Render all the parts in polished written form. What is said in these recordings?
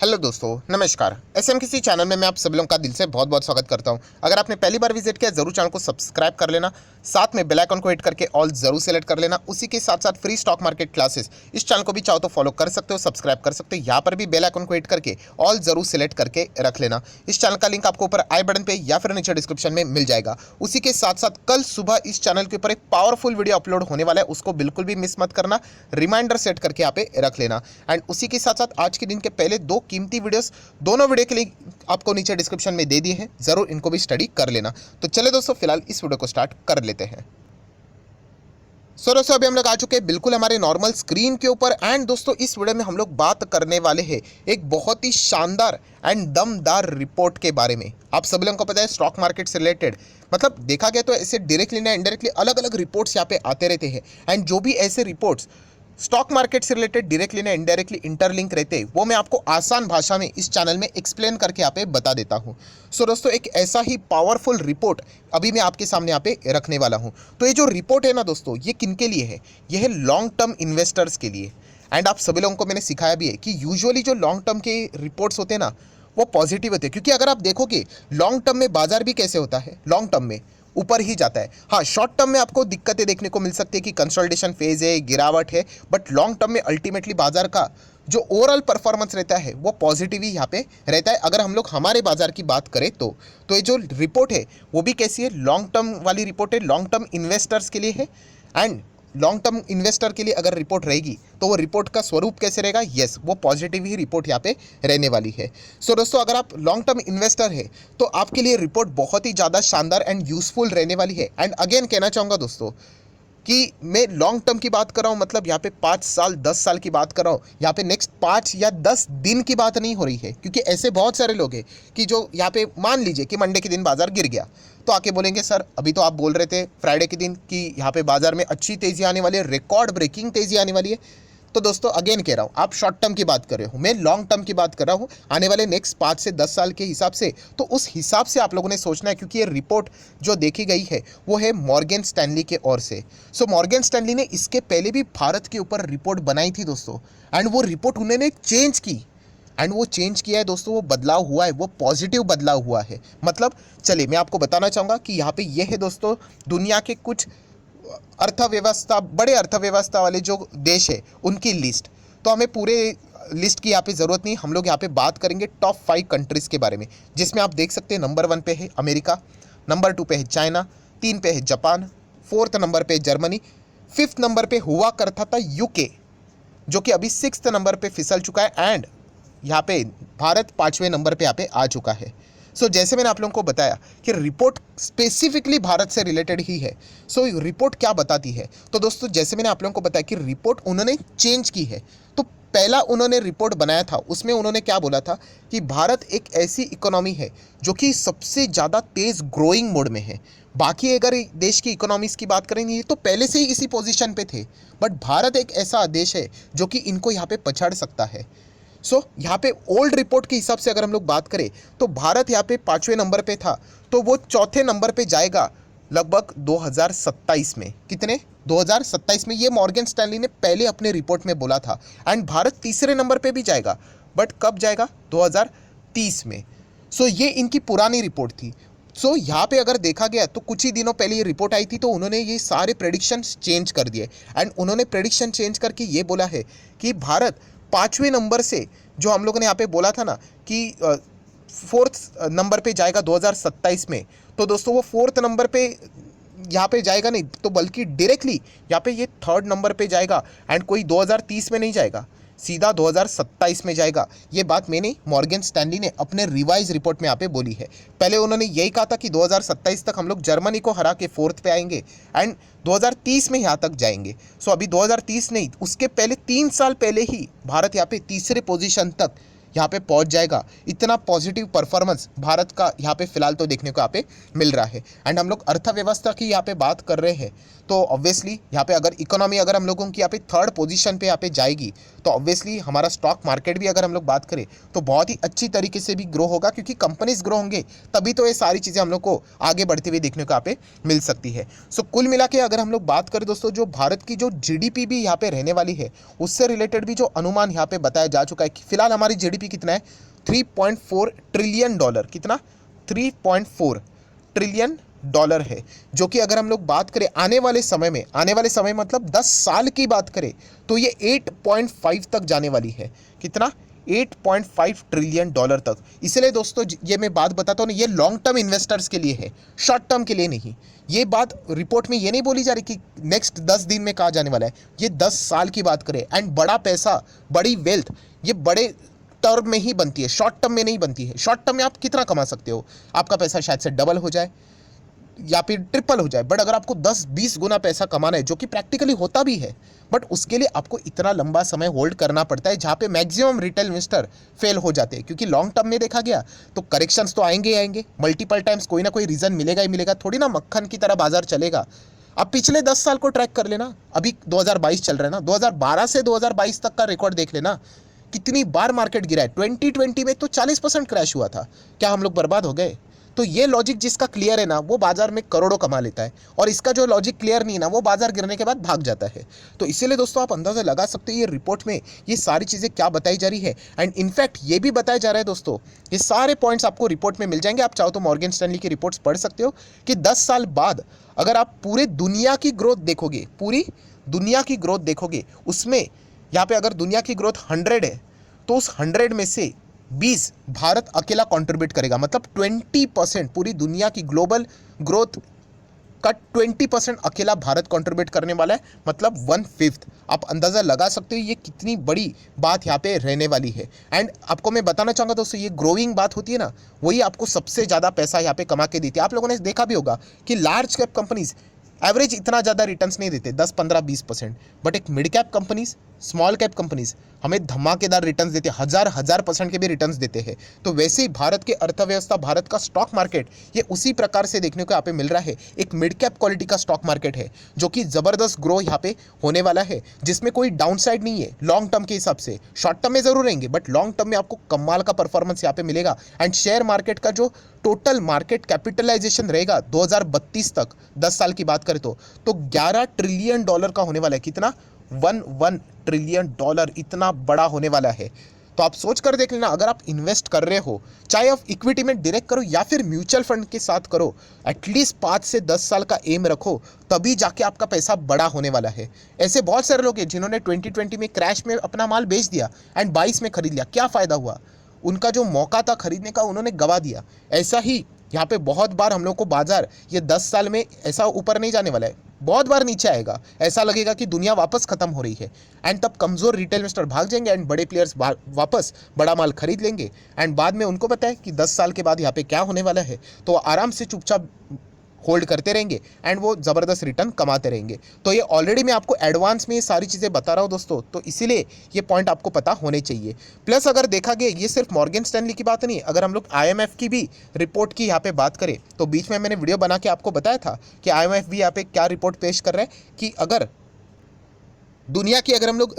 Hello दोस्तों, नमस्कार। SMKC channel में मैं आप सभी लोगों का दिल से बहुत बहुत स्वागत करता हूं। अगर आपने पहली बार विजिट किया जरूर चैनल को सब्सक्राइब कर लेना, साथ में बेल आइकन को हिट करके ऑल जरूर सेलेक्ट कर लेना। उसी के साथ साथ फ्री स्टॉक मार्केट क्लासेस इस चैनल को भी चाहो तो फॉलो कर सकते हो, सब्सक्राइब कर सकते हो। यहाँ पर भी बेल आइकन को हिट करके ऑल जरूर सेलेक्ट करके रख लेना। इस चैनल का लिंक आपको ऊपर आई बटन पे या फिर नीचे डिस्क्रिप्शन में मिल जाएगा। उसी के साथ साथ कल सुबह इस चैनल के ऊपर एक पावरफुल वीडियो अपलोड होने वाला है, उसको बिल्कुल भी मिस मत करना। रिमाइंडर सेट करके यहाँ पे रख लेना। एंड उसी के साथ साथ आज के दिन के पहले दो कीमती वीडियोस दोनों वीडियो के लिंक आपको नीचे डिस्क्रिप्शन में दे दिए हैं, जरूर इनको भी स्टडी कर लेना। तो चले दोस्तों, फिलहाल इस वीडियो को स्टार्ट कर लेते हैं। सो दोस्तों, अभी हम लोग आ चुके हैं बिल्कुल हमारे नॉर्मल स्क्रीन के ऊपर। एंड दोस्तों, इस वीडियो में हम लोग बात करने वाले हैं एक बहुत ही शानदार एंड दमदार रिपोर्ट के बारे में। आप सभी लोगों को पता है स्टॉक मार्केट से रिलेटेड, मतलब देखा गया तो ऐसे डायरेक्टली ना इनडायरेक्टली अलग अलग रिपोर्ट्स यहाँ पे आते रहते हैं। एंड जो भी ऐसे रिपोर्ट्स स्टॉक मार्केट से रिलेटेड डायरेक्टली ना इनडायरेक्टली इंटरलिंक रहते हैं, वो मैं आपको आसान भाषा में इस चैनल में एक्सप्लेन करके यहाँ पे बता देता हूँ। सो दोस्तों, एक ऐसा ही पावरफुल रिपोर्ट अभी मैं आपके सामने यहाँ पे रखने वाला हूँ। तो ये जो रिपोर्ट है ना दोस्तों, ये किन के लिए है? ये है लॉन्ग टर्म इन्वेस्टर्स के लिए। एंड आप सभी लोगों को मैंने सिखाया भी है कि यूजुअली जो लॉन्ग टर्म के रिपोर्ट्स होते हैं ना, वो पॉजिटिव होते हैं। क्योंकि अगर आप देखोगे लॉन्ग टर्म में बाजार भी कैसे होता है, लॉन्ग टर्म में ऊपर ही जाता है। हाँ, शॉर्ट टर्म में आपको दिक्कतें देखने को मिल सकती है कि कंसोलिडेशन फेज है, गिरावट है, बट लॉन्ग टर्म में अल्टीमेटली बाजार का जो ओवरऑल परफॉर्मेंस रहता है वो पॉजिटिव ही यहाँ पे रहता है। अगर हम लोग हमारे बाजार की बात करें तो ये जो रिपोर्ट है वो भी कैसी है, लॉन्ग टर्म वाली रिपोर्ट है, लॉन्ग टर्म इन्वेस्टर्स के लिए है। एंड लॉन्ग टर्म इन्वेस्टर के लिए अगर रिपोर्ट रहेगी तो वो रिपोर्ट का स्वरूप कैसे रहेगा? यस, वो पॉजिटिव ही रिपोर्ट यहाँ पे रहने वाली है। सो दोस्तों, अगर आप लॉन्ग टर्म इन्वेस्टर है तो आपके लिए रिपोर्ट बहुत ही ज़्यादा शानदार एंड यूजफुल रहने वाली है। एंड अगेन कहना चाहूँगा दोस्तों कि मैं लॉन्ग टर्म की बात कर रहा हूँ, मतलब यहाँ पे 5 साल 10 साल की बात कर रहा हूँ। यहाँ पे नेक्स्ट 5 या 10 दिन की बात नहीं हो रही है। क्योंकि ऐसे बहुत सारे लोग हैं कि जो यहाँ पे मान लीजिए कि मंडे के दिन बाजार गिर गया तो आके बोलेंगे सर अभी तो आप बोल रहे थे फ्राइडे के दिन कि यहाँ पे बाजार में अच्छी तेज़ी आने वाली है, रिकॉर्ड ब्रेकिंग तेज़ी आने वाली है। तो दोस्तों अगेन कह रहा हूँ, आप शॉर्ट टर्म की बात कर रहे हो, मैं लॉन्ग टर्म की बात कर रहा हूँ आने वाले नेक्स्ट 5 से 10 साल के हिसाब से। तो उस हिसाब से आप लोगों ने सोचना है, क्योंकि ये रिपोर्ट जो देखी गई है वो है मॉर्गन स्टैनली के ओर से। सो मॉर्गन स्टैनली ने इसके पहले भी भारत के ऊपर रिपोर्ट बनाई थी दोस्तों। एंड वो रिपोर्ट उन्होंने चेंज की, एंड वो चेंज किया है दोस्तों, वो बदलाव हुआ है, वो पॉजिटिव बदलाव हुआ है। मतलब चलिए मैं आपको बताना चाहूँगा कि यहाँ पे ये है दोस्तों दुनिया के कुछ अर्थव्यवस्था, बड़े अर्थव्यवस्था वाले जो देश है उनकी लिस्ट। तो हमें पूरे लिस्ट की यहाँ पे ज़रूरत नहीं, हम लोग यहाँ पे बात करेंगे टॉप 5 कंट्रीज़ के बारे में, जिसमें आप देख सकते हैं नंबर 1 पे है अमेरिका, नंबर 2 पे है चाइना, 3 पे है जापान, 4th नंबर पे जर्मनी, 5th नंबर पे हुआ करता था यूके, जो कि अभी 6th नंबर पे फिसल चुका है। एंड यहाँ पे भारत 5वें नंबर पे यहाँ पे आ चुका है। सो जैसे मैंने आप लोगों को बताया कि रिपोर्ट स्पेसिफिकली भारत से रिलेटेड ही है। सो रिपोर्ट क्या बताती है? तो दोस्तों जैसे मैंने आप लोगों को बताया कि रिपोर्ट उन्होंने चेंज की है। तो पहला उन्होंने रिपोर्ट बनाया था, उसमें उन्होंने क्या बोला था कि भारत एक ऐसी इकोनॉमी है जो कि सबसे ज़्यादा तेज़ ग्रोइंग मोड में है। बाकी अगर देश की इकोनॉमीज़ की बात करेंगे तो पहले से ही इसी पोजीशन पे थे, बट भारत एक ऐसा देश है जो कि इनको यहाँ पे पछाड़ सकता है। सो यहाँ पे ओल्ड रिपोर्ट के हिसाब से अगर हम लोग बात करें तो भारत यहाँ पे 5वें नंबर पे था, तो वो 4थे नंबर पे जाएगा लगभग 2027 में। कितने? 2027 में। ये मॉर्गन स्टैनली ने पहले अपने रिपोर्ट में बोला था। एंड भारत 3रे नंबर पे भी जाएगा, बट कब जाएगा? 2030 में। सो ये इनकी पुरानी रिपोर्ट थी। सो यहाँ पे अगर देखा गया तो कुछ ही दिनों पहले ये रिपोर्ट आई थी, तो उन्होंने ये सारे प्रेडिक्शंस चेंज कर दिए। एंड उन्होंने प्रेडिक्शन चेंज करके ये बोला है कि भारत 5वें नंबर से, जो हम लोगों ने यहाँ पे बोला था ना कि 4th नंबर पे जाएगा 2027 में, तो दोस्तों वो 4th नंबर पे यहाँ पे जाएगा नहीं, तो बल्कि डायरेक्टली यहाँ पे ये 3rd नंबर पे जाएगा। एंड कोई 2030 में नहीं जाएगा, सीधा 2027 में जाएगा। ये बात मैंने मॉर्गन स्टैनली ने अपने रिवाइज रिपोर्ट में यहाँ पे बोली है। पहले उन्होंने यही कहा था कि 2027 तक हम लोग जर्मनी को हरा के 4th पे आएंगे एंड 2030 में यहाँ तक जाएंगे। सो अभी 2030 नहीं, उसके पहले 3 साल पहले ही भारत यहाँ पे 3रे पोजीशन तक यहाँ पे पहुँच जाएगा। इतना पॉजिटिव परफॉर्मेंस भारत का यहाँ पे फिलहाल तो देखने को यहाँ पे मिल रहा है। एंड हम लोग अर्थव्यवस्था की यहाँ पे बात कर रहे हैं, तो ऑब्वियसली यहाँ पे अगर इकोनॉमी अगर हम लोगों की यहाँ पे 3rd पोजीशन पे यहाँ पे जाएगी, तो ऑब्वियसली हमारा स्टॉक मार्केट भी अगर हम लोग बात करें तो बहुत ही अच्छी तरीके से भी ग्रो होगा, क्योंकि कंपनीज ग्रो होंगे तभी तो ये सारी चीज़ें हम लोग को आगे बढ़ते हुए देखने को यहाँ पे मिल सकती है। सो कुल मिला के अगर हम लोग बात करें दोस्तों, जो भारत की जो GDP भी यहाँ पे रहने वाली है, उससे रिलेटेड भी जो अनुमान यहाँ पे बताया जा चुका है कि फिलहाल हमारी GDP जीडीपी कितना है, 3.4 ट्रिलियन डॉलर। कितना? 3.4 ट्रिलियन डॉलर है, जो कि अगर हम लोग बात करें आने वाले समय में, आने वाले समय मतलब 10 साल की बात करें तो ये 8.5 तक जाने वाली है। कितना? 8.5 ट्रिलियन डॉलर तक। इसलिए दोस्तों ये मैं बात बताता हूँ ना, ये लॉन्ग टर्म इन्वेस्टर्स के लिए है, शॉर्ट टर्म के लिए नहीं। ये बात रिपोर्ट में ये नहीं बोली जा रही कि नेक्स्ट 10 दिन में कहाँ जाने वाला है, ये 10 साल की बात करें। एंड बड़ा पैसा, बड़ी वेल्थ ये बड़े टर्म में ही बनती है, शॉर्ट टर्म में नहीं बनती है। शॉर्ट टर्म में आप कितना कमा सकते हो, आपका पैसा शायद से डबल हो जाए या फिर ट्रिपल हो जाए, बट अगर आपको 10-20 गुना पैसा कमाना है, जो कि प्रैक्टिकली होता भी है, बट उसके लिए आपको इतना लंबा समय होल्ड करना पड़ता है, जहाँ पे मैक्सिमम रिटेल इन्वेस्टर फेल हो जाते हैं। क्योंकि लॉन्ग टर्म में देखा गया तो करेक्शंस तो आएंगे ही आएंगे, मल्टीपल टाइम्स कोई ना कोई रीज़न मिलेगा ही मिलेगा, थोड़ी ना मक्खन की तरह बाजार चलेगा। अब पिछले 10 साल को ट्रैक कर लेना, अभी 2022 चल रहा है ना, 2012 से 2022 तक का रिकॉर्ड देख लेना, कितनी बार मार्केट गिरा है। 2020 में तो 40% क्रैश हुआ था, क्या हम लोग बर्बाद हो गए? तो ये लॉजिक जिसका क्लियर है ना, वो बाजार में करोड़ों कमा लेता है, और इसका जो लॉजिक क्लियर नहीं है ना, वो बाजार गिरने के बाद भाग जाता है। तो इसीलिए दोस्तों आप अंदाजा लगा सकते हो ये रिपोर्ट में ये सारी चीज़ें क्या बताई जा रही है। एंड इनफैक्ट ये भी बताया जा रहा है दोस्तों, ये सारे पॉइंट्स आपको रिपोर्ट में मिल जाएंगे। आप चाहो तो मॉर्गन स्टैनली की रिपोर्ट्स पढ़ सकते हो कि 10 साल बाद अगर आप पूरे दुनिया की ग्रोथ देखोगे, पूरी दुनिया की ग्रोथ देखोगे, उसमें यहाँ पे अगर दुनिया की ग्रोथ 100 है तो उस 100 में से 20 भारत अकेला कंट्रीब्यूट करेगा। मतलब 20%, पूरी दुनिया की ग्लोबल ग्रोथ का 20% अकेला भारत कंट्रीब्यूट करने वाला है, मतलब 1/5। आप अंदाज़ा लगा सकते हो ये कितनी बड़ी बात यहाँ पे रहने वाली है। एंड आपको मैं बताना चाहूँगा दोस्तों, ये ग्रोइंग बात होती है ना, वही आपको सबसे ज़्यादा पैसा यहाँ पे कमा के देती है। आप लोगों ने देखा भी होगा कि लार्ज कैप कंपनीज एवरेज इतना ज़्यादा रिटर्न्स नहीं देते, 10, 15, 20%, बट एक mid cap companies, small cap companies हमें धमाकेदार रिटर्न्स देते हैं, हजार परसेंट के भी रिटर्न्स देते हैं। तो वैसे ही भारत की अर्थव्यवस्था, भारत का स्टॉक मार्केट, ये उसी प्रकार से देखने को यहाँ पे मिल रहा है। एक मिड कैप क्वालिटी का स्टॉक मार्केट है, जो कि ज़बरदस्त ग्रो यहाँ पे होने वाला है, जिसमें कोई डाउन साइड नहीं है लॉन्ग टर्म के हिसाब से। शॉर्ट टर्म में ज़रूर रहेंगे, बट लॉन्ग टर्म में आपको कमाल का परफॉर्मेंस यहाँ पे मिलेगा। एंड शेयर मार्केट का जो टोटल मार्केट कैपिटलाइजेशन रहेगा 2032 तक, 10 साल की बात करें तो 11 ट्रिलियन डॉलर का होने वाला है। कितना? 11 ट्रिलियन डॉलर, इतना बड़ा होने वाला है। तो आप सोच कर देख लेना, अगर आप इन्वेस्ट कर रहे हो, चाहे आप इक्विटी में डायरेक्ट करो या फिर म्यूचुअल फंड के साथ करो, एटलीस्ट 5 से 10 साल का एम रखो, तभी जाके आपका पैसा बड़ा होने वाला है। ऐसे बहुत सारे लोग हैं जिन्होंने 2020 में क्रैश में अपना माल बेच दिया एंड 22 में खरीद लिया। क्या फ़ायदा हुआ? उनका जो मौका था खरीदने का, उन्होंने गवा दिया। ऐसा ही यहाँ पे बहुत बार हम लोग को बाजार ये 10 साल में ऐसा ऊपर नहीं जाने वाला है, बहुत बार नीचे आएगा। ऐसा लगेगा कि दुनिया वापस खत्म हो रही है, एंड तब कमज़ोर रिटेल इन्वेस्टर भाग जाएंगे एंड बड़े प्लेयर्स वापस बड़ा माल खरीद लेंगे। एंड बाद में उनको पता है कि 10 साल के बाद यहाँ पे क्या होने वाला है, तो आराम से चुपचाप होल्ड करते रहेंगे एंड वो ज़बरदस्त रिटर्न कमाते रहेंगे। तो ये ऑलरेडी मैं आपको एडवांस में ये सारी चीज़ें बता रहा हूँ दोस्तों, तो इसीलिए ये पॉइंट आपको पता होने चाहिए। प्लस अगर देखा गया, ये सिर्फ मॉर्गन स्टैनली की बात नहीं है, अगर हम लोग IMF की भी रिपोर्ट की यहाँ पे बात करें, तो बीच में मैंने वीडियो बना के आपको बताया था कि IMF भी यहाँ पे क्या रिपोर्ट पेश कर रहा है कि अगर दुनिया की अगर हम लोग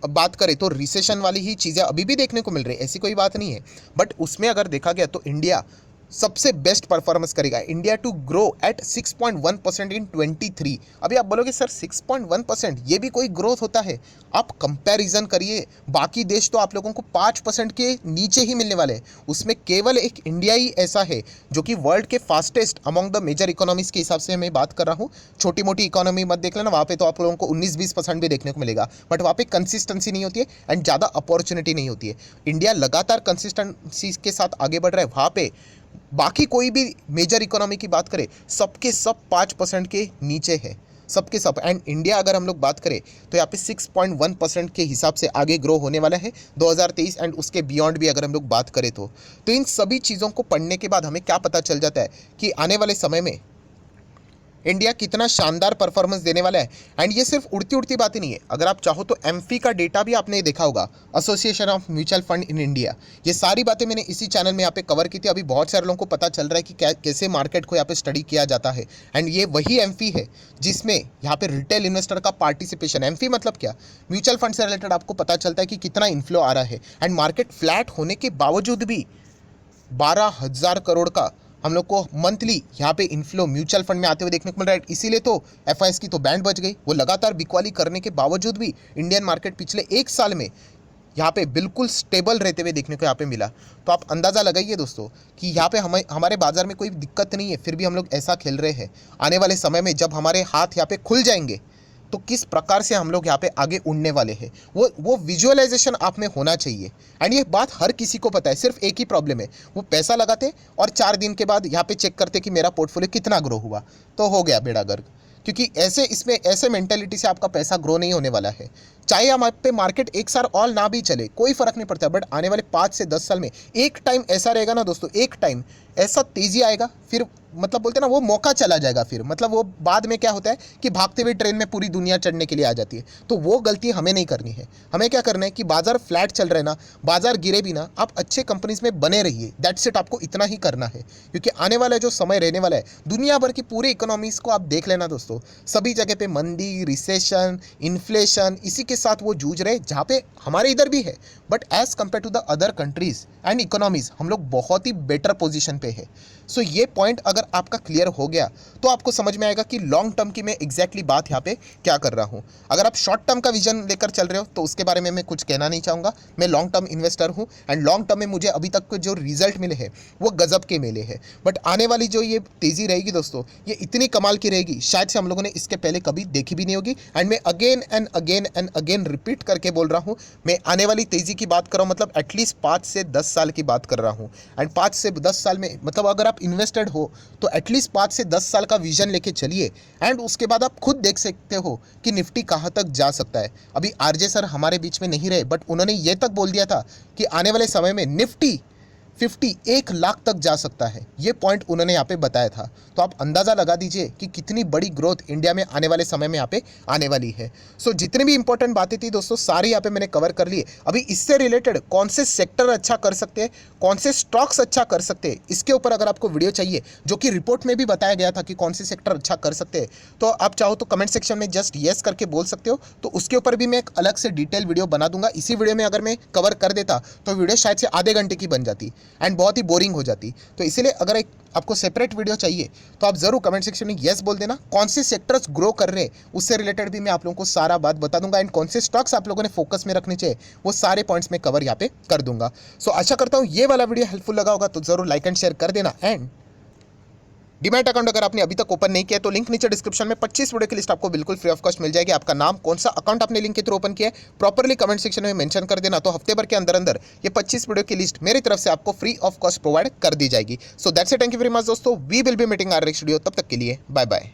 बात करें तो रिसेशन वाली ही चीज़ें अभी भी देखने को मिल रही है, ऐसी कोई बात नहीं है। बट उसमें अगर देखा गया तो इंडिया सबसे बेस्ट परफॉर्मेंस करेगा। इंडिया टू ग्रो एट 6.1% इन 23। अभी आप बोलोगे सर 6.1% ये भी कोई ग्रोथ होता है? आप कंपैरिजन करिए, बाकी देश तो आप लोगों को 5% के नीचे ही मिलने वाले हैं। उसमें केवल एक इंडिया ही ऐसा है जो कि वर्ल्ड के fastest among the major economies के हिसाब से मैं बात कर रहा हूँ। छोटी मोटी इकोनॉमी मत देख लेना, वहाँ पे तो आप लोगों को 19-20% भी देखने को मिलेगा, बट वहाँ पे कंसिस्टेंसी नहीं होती है एंड ज़्यादा अपॉर्चुनिटी नहीं होती है। इंडिया लगातार कंसिस्टेंसी के साथ आगे बढ़ रहा है। वहाँ पे बाकी कोई भी मेजर इकोनॉमी की बात करें, सबके सब 5% के नीचे है, सबके सब। एंड इंडिया अगर हम लोग बात करें तो यहाँ पे 6.1% के हिसाब से आगे ग्रो होने वाला है 2023 एंड उसके बियॉन्ड भी अगर हम लोग बात करें तो इन सभी चीज़ों को पढ़ने के बाद हमें क्या पता चल जाता है कि आने वाले समय में इंडिया कितना शानदार परफॉर्मेंस देने वाला है। एंड ये सिर्फ उड़ती उड़ती बात ही नहीं है, अगर आप चाहो तो एमफी का डेटा भी आपने देखा होगा, association of mutual fund in India. ये सारी बातें मैंने इसी चैनल में यहाँ पे कवर की थी। अभी बहुत सारे लोगों को पता चल रहा है कि कैसे मार्केट को यहाँ पे स्टडी किया जाता है। एंड ये वही एमफी है जिसमें यहाँ पे रिटेल इन्वेस्टर का पार्टिसिपेशन, एमफी मतलब क्या, म्यूचुअल फंड से रिलेटेड आपको पता चलता है कि कितना इन्फ्लो आ रहा है। एंड मार्केट फ्लैट होने के बावजूद भी 12,000 करोड़ का हम लोग को मंथली यहाँ पे इन्फ्लो म्यूचुअल फंड में आते हुए देखने को मिल रहा है। इसीलिए तो एफआईएस की तो बैंड बच गई। वो लगातार बिकवाली करने के बावजूद भी इंडियन मार्केट पिछले 1 साल में यहाँ पे बिल्कुल स्टेबल रहते हुए देखने को यहाँ पे मिला। तो आप अंदाज़ा लगाइए दोस्तों कि यहाँ पे हमारे बाज़ार में कोई दिक्कत नहीं है, फिर भी हम लोग ऐसा खेल रहे हैं। आने वाले समय में जब हमारे हाथ यहाँ पे खुल जाएंगे तो किस प्रकार से हम लोग यहाँ पे आगे उड़ने वाले हैं, वो विजुअलाइजेशन आप में होना चाहिए। एंड ये बात हर किसी को पता है, सिर्फ एक ही प्रॉब्लम है, वो पैसा लगाते और 4 दिन के बाद यहाँ पे चेक करते कि मेरा पोर्टफोलियो कितना ग्रो हुआ, तो हो गया बेड़ा गर्क। क्योंकि ऐसे मेंटेलिटी से आपका पैसा ग्रो नहीं होने वाला है। चाहे हम आप पे मार्केट एक साल और ना भी चले, कोई फर्क नहीं पड़ता, बट आने वाले 5 से 10 साल में एक टाइम ऐसा रहेगा ना दोस्तों, एक टाइम ऐसा तेजी आएगा, फिर मतलब बोलते हैं ना वो मौका चला जाएगा, फिर मतलब वो बाद में क्या होता है कि भागते हुए ट्रेन में पूरी दुनिया चढ़ने के लिए आ जाती है। तो वो गलती हमें नहीं करनी है। हमें क्या करना है कि बाजार फ्लैट चल रहा है ना, बाजार गिरे भी ना, आप अच्छे कंपनीज में बने रहिए। दैट्स इट, आपको इतना ही करना है। क्योंकि आने वाला जो समय रहने वाला है, दुनिया भर की पूरी इकोनॉमीज को आप देख लेना दोस्तों, सभी जगह पे मंदी, रिसेशन, इन्फ्लेशन, इसी के साथ वो जूझ रहे, जहाँ पे हमारे इधर भी है, but as compare to the other countries and economies हम लोग बहुत ही बेटर पोजीशन पे है। सो ये पॉइंट अगर आपका क्लियर हो गया तो आपको समझ में आएगा कि लॉन्ग टर्म की मैं एग्जैक्टली बात यहाँ पे क्या कर रहा हूँ। अगर आप शॉर्ट टर्म का विजन लेकर चल रहे हो तो उसके बारे में मैं कुछ कहना नहीं चाहूँगा। मैं लॉन्ग टर्म इन्वेस्टर हूँ एंड लॉन्ग टर्म में मुझे अभी तक के जो रिजल्ट मिले हैं वो गजब के मिले हैं। बट आने वाली जो ये तेज़ी रहेगी दोस्तों, ये इतनी कमाल की रहेगी, शायद से हम लोगों ने इसके पहले कभी देखी भी नहीं होगी। एंड मैं अगेन एंड अगेन रिपीट करके बोल रहा हूँ, मैं आने वाली तेज़ी की बात कर रहा हूँ, मतलब एटलीस्ट 5 से 10 साल की बात कर रहा हूँ। एंड 5 से 10 साल में मतलब अगर आप इन्वेस्टेड हो तो एटलीस्ट 5 से 10 साल का विजन लेके चलिए। एंड उसके बाद आप खुद देख सकते हो कि निफ्टी कहाँ तक जा सकता है। अभी आरजे सर हमारे बीच में नहीं रहे, बट उन्होंने ये तक बोल दिया था कि आने वाले समय में निफ्टी 1 लाख तक जा सकता है। ये पॉइंट उन्होंने यहाँ पे बताया था। तो आप अंदाज़ा लगा दीजिए कि कितनी बड़ी ग्रोथ इंडिया में आने वाले समय में यहाँ पे आने वाली है। सो जितनी भी इंपॉर्टेंट बातें थी दोस्तों, सारी यहाँ पे मैंने कवर कर लिए। अभी इससे रिलेटेड कौन से सेक्टर अच्छा कर सकते हैं, कौन से स्टॉक्स अच्छा कर सकते हैं, इसके ऊपर अगर आपको वीडियो चाहिए, जो कि रिपोर्ट में भी बताया गया था कि कौन से सेक्टर अच्छा कर सकते हैं, तो आप चाहो तो कमेंट सेक्शन में जस्ट येस करके बोल सकते हो। तो उसके ऊपर भी मैं एक अलग से डिटेल वीडियो बना दूंगा। इसी वीडियो में अगर मैं कवर कर देता तो वीडियो शायद से आधे घंटे की बन जाती एंड बहुत ही बोरिंग हो जाती। तो इसीलिए अगर एक आपको सेपरेट वीडियो चाहिए तो आप जरूर कमेंट सेक्शन में यस बोल देना। कौन से सेक्टर्स ग्रो कर रहे हैं उससे रिलेटेड भी मैं आप लोगों को सारा बात बता दूंगा। एंड कौन से स्टॉक्स आप लोगों ने फोकस में रखने चाहिए वो सारे पॉइंट्स में कवर यहाँ पे कर दूंगा। सो आशा करता हूँ ये वाला वीडियो हेल्पफुल लगा होगा, तो जरूर लाइक एंड शेयर कर देना। एंड डीमैट अकाउंट अगर आपने अभी तक ओपन नहीं किया तो लिंक नीचे डिस्क्रिप्शन में 25 वीडियो की लिस्ट आपको बिल्कुल फ्री ऑफ कॉस्ट मिल जाएगी। आपका नाम, कौन सा अकाउंट आपने लिंक के थ्रू ओपन किया है, प्रॉपर्ली कमेंट सेक्शन में मेंशन कर देना। तो हफ्ते भर के अंदर अंदर ये 25 वीडियो की लिस्ट मेरी तरफ से आपको फ्री ऑफ कॉस्ट प्रोवाइड कर दी जाएगी। So that's it, thank you very much दोस्तों, we will be meeting our next video. तब तक के लिए बाय बाय।